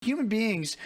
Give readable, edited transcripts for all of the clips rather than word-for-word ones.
Human beings,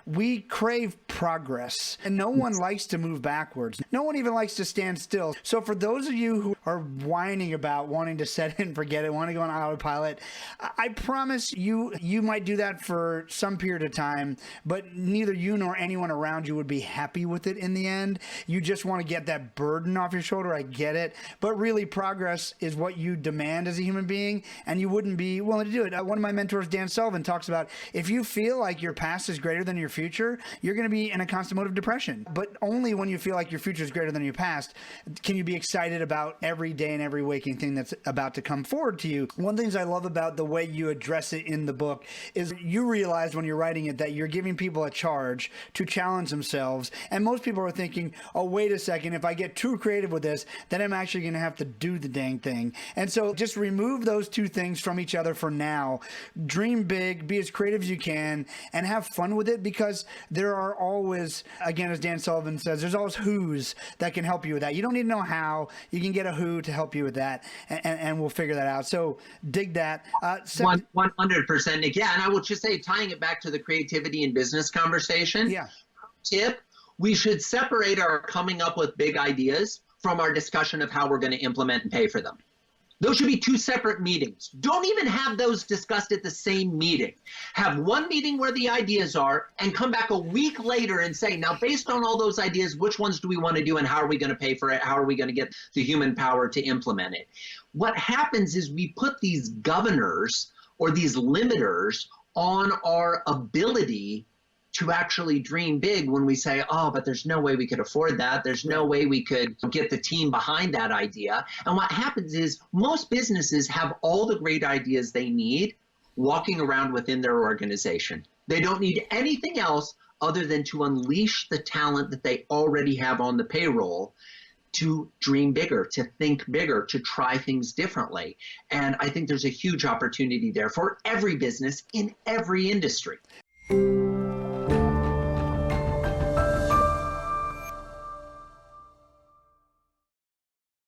we crave progress, and no one likes to move backwards. No one even likes to stand still. So for those of you who are whining about wanting to set it and forget it, want to go on autopilot, I promise you might do that for some period of time, but neither you nor anyone around you would be happy with it in the end. You just want to get that burden off your shoulder. I get it. But really, progress is what you demand as a human being, and you wouldn't be willing to do it. One of my mentors, Dan Sullivan, talks about if you feel like your past is greater than your future, you're going to be in a constant mode of depression. But only when you feel like your future is greater than your past can you be excited about every day and every waking thing that's about to come forward to you. One of the things I love about the way you address it in the book is you realize when you're writing it that you're giving people a charge to challenge themselves. And most people are thinking, oh, wait a second, if I get too creative with this, then I'm actually going to have to do the dang thing. And so just remove those two things from each other for now. Dream big, be as creative as you can, and have fun with it, because there are always, again, as Dan Sullivan says, there's always who's that can help you with that. You don't need to know how. You can get a who to help you with that, and we'll figure that out. So dig that. 100%, Nick. Yeah, and I will just say, tying it back to the creativity and business conversation, tip, we should separate our coming up with big ideas from our discussion of how we're going to implement and pay for them. Those should be two separate meetings. Don't even have those discussed at the same meeting. Have one meeting where the ideas are and come back a week later and say, now, based on all those ideas, which ones do we want to do and how are we going to pay for it? How are we going to get the human power to implement it? What happens is we put these governors or these limiters on our ability to actually dream big when we say, oh, but there's no way we could afford that. There's no way we could get the team behind that idea. And what happens is most businesses have all the great ideas they need walking around within their organization. They don't need anything else other than to unleash the talent that they already have on the payroll to dream bigger, to think bigger, to try things differently. And I think there's a huge opportunity there for every business in every industry.